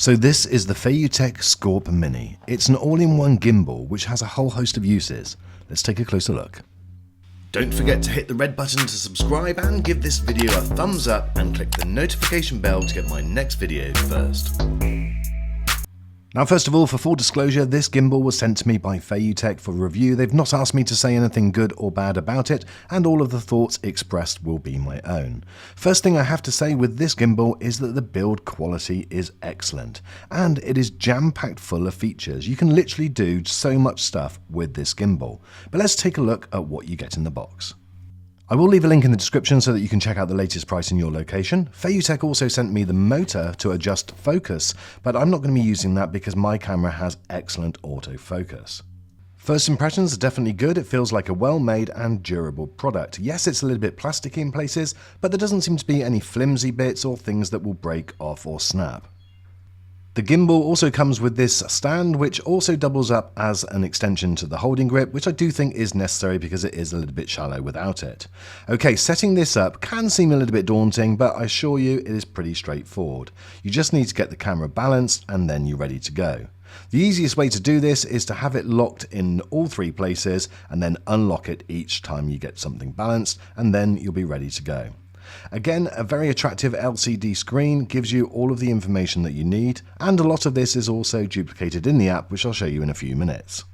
So this is the FEIYU-TECH SCORP Mini. It's an all-in-one gimbal which has a whole host of uses. Let's take a closer look. Don't forget to hit the red button to subscribe and give this video a thumbs up and click the notification bell to get my next video first. Now first of all, for full disclosure, this gimbal was sent to me by FEIYU-TECH for review. They've not asked me to say anything good or bad about it, and all of the thoughts expressed will be my own. First thing I have to say with this gimbal is that the build quality is excellent, and it is jam-packed full of features. You can literally do so much stuff with this gimbal. But let's take a look at what you get in the box. I will leave a link in the description so that you can check out the latest price in your location. FEIYU-TECH also sent me the motor to adjust focus, but I'm not going to be using that because my camera has excellent autofocus. First impressions are definitely good. It feels like a well-made and durable product. Yes, it's a little bit plasticky in places, but there doesn't seem to be any flimsy bits or things that will break off or snap. The gimbal also comes with this stand, which also doubles up as an extension to the holding grip, which I do think is necessary because it is a little bit shallow without it. Okay, setting this up can seem a little bit daunting, but I assure you it is pretty straightforward. You just need to get the camera balanced and then you're ready to go. The easiest way to do this is to have it locked in all three places and then unlock it each time you get something balanced, and then you'll be ready to go. Again, a very attractive LCD screen gives you all of the information that you need, and a lot of this is also duplicated in the app, which I'll show you in a few minutes.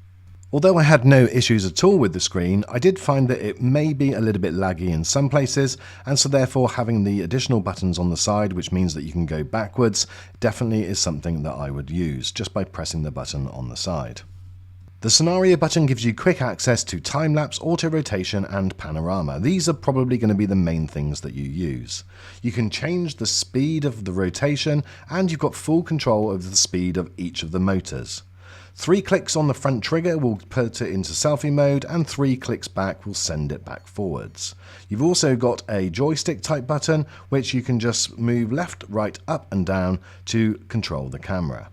Although I had no issues at all with the screen, I did find that it may be a little bit laggy in some places, and so therefore having the additional buttons on the side, which means that you can go backwards, definitely is something that I would use just by pressing the button on the side. The scenario button gives you quick access to time-lapse, auto-rotation and panorama. These are probably going to be the main things that you use. You can change the speed of the rotation, and you've got full control of the speed of each of the motors. 3 clicks on the front trigger will put it into selfie mode, and 3 clicks back will send it back forwards. You've also got a joystick type button, which you can just move left, right, up and down to control the camera.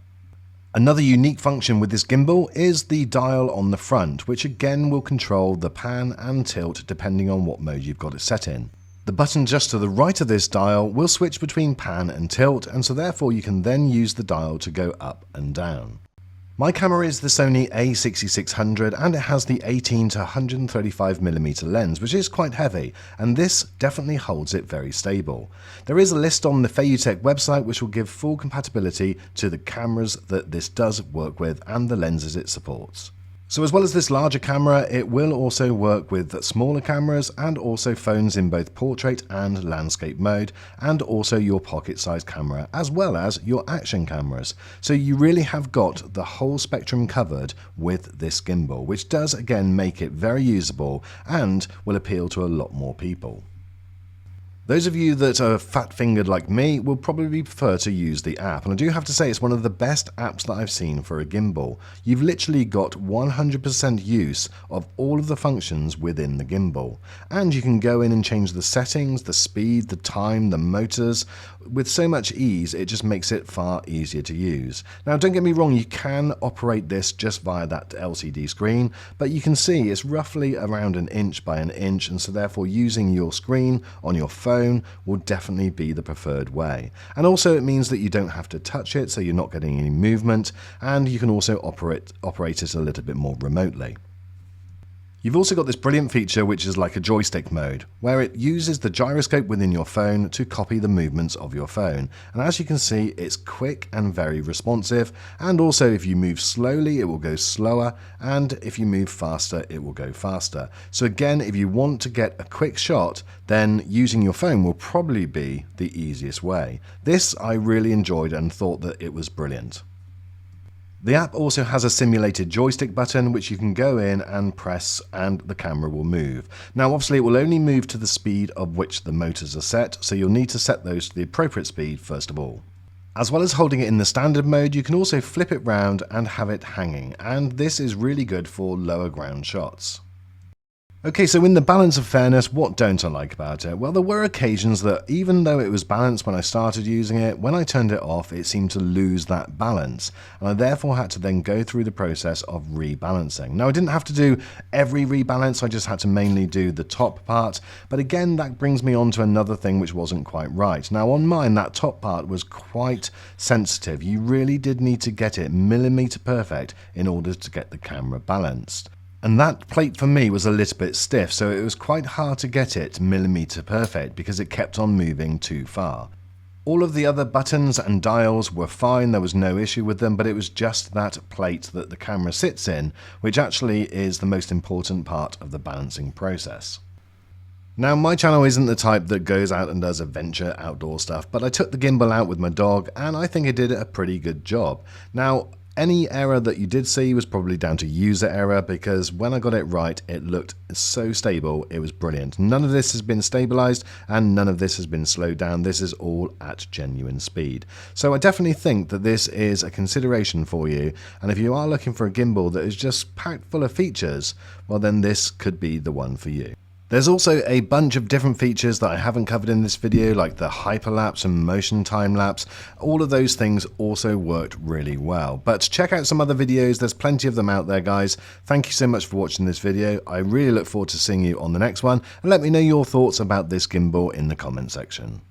Another unique function with this gimbal is the dial on the front, which again will control the pan and tilt depending on what mode you've got it set in. The button just to the right of this dial will switch between pan and tilt, and so therefore you can then use the dial to go up and down. My camera is the Sony A8 and it has the 18 to 135mm lens, which is quite heavy, and this definitely holds it very stable. There is a list on the FEIYU-TECH website which will give full compatibility to the cameras that this does work with and the lenses it supports. So as well as this larger camera, it will also work with smaller cameras and also phones in both portrait and landscape mode, and also your pocket-sized camera as well as your action cameras. So you really have got the whole spectrum covered with this gimbal, which does again make it very usable and will appeal to a lot more people. Those of you that are fat-fingered like me will probably prefer to use the app, and I do have to say it's one of the best apps that I've seen for a gimbal. You've literally got 100% use of all of the functions within the gimbal, and you can go in and change the settings, the speed, the time, the motors. With so much ease, it just makes it far easier to use. Now don't get me wrong, you can operate this just via that LCD screen, but you can see it's roughly around 1 inch by 1 inch, and so therefore using your screen on your phone will definitely be the preferred way. And also it means that you don't have to touch it, so you're not getting any movement, and you can also operate it a little bit more remotely. You've also got this brilliant feature which is like a joystick mode, where it uses the gyroscope within your phone to copy the movements of your phone. And as you can see, it's quick and very responsive, and also if you move slowly it will go slower, and if you move faster it will go faster. So again, if you want to get a quick shot, then using your phone will probably be the easiest way. This I really enjoyed and thought that it was brilliant. The app also has a simulated joystick button which you can go in and press and the camera will move. Now obviously it will only move to the speed of which the motors are set, so you'll need to set those to the appropriate speed first of all. As well as holding it in the standard mode, you can also flip it round and have it hanging, and this is really good for lower ground shots. Okay, so in the balance of fairness, what don't I like about it? Well, there were occasions that even though it was balanced when I started using it, when I turned it off, it seemed to lose that balance. And I therefore had to then go through the process of rebalancing. Now, I didn't have to do every rebalance, I just had to mainly do the top part. But again, that brings me on to another thing which wasn't quite right. Now, on mine, that top part was quite sensitive. You really did need to get it millimeter perfect in order to get the camera balanced. And that plate for me was a little bit stiff, so it was quite hard to get it millimeter perfect because it kept on moving too far. All of the other buttons and dials were fine, there was no issue with them, but it was just that plate that the camera sits in, which actually is the most important part of the balancing process. Now, my channel isn't the type that goes out and does adventure outdoor stuff, but I took the gimbal out with my dog and I think it did a pretty good job. Now, any error that you did see was probably down to user error, because when I got it right, it looked so stable, it was brilliant. None of this has been stabilized and none of this has been slowed down. This is all at genuine speed. So I definitely think that this is a consideration for you. And if you are looking for a gimbal that is just packed full of features, well then this could be the one for you. There's also a bunch of different features that I haven't covered in this video, like the hyperlapse and motion time-lapse. All of those things also worked really well. But check out some other videos, there's plenty of them out there, guys. Thank you so much for watching this video. I really look forward to seeing you on the next one, and let me know your thoughts about this gimbal in the comment section.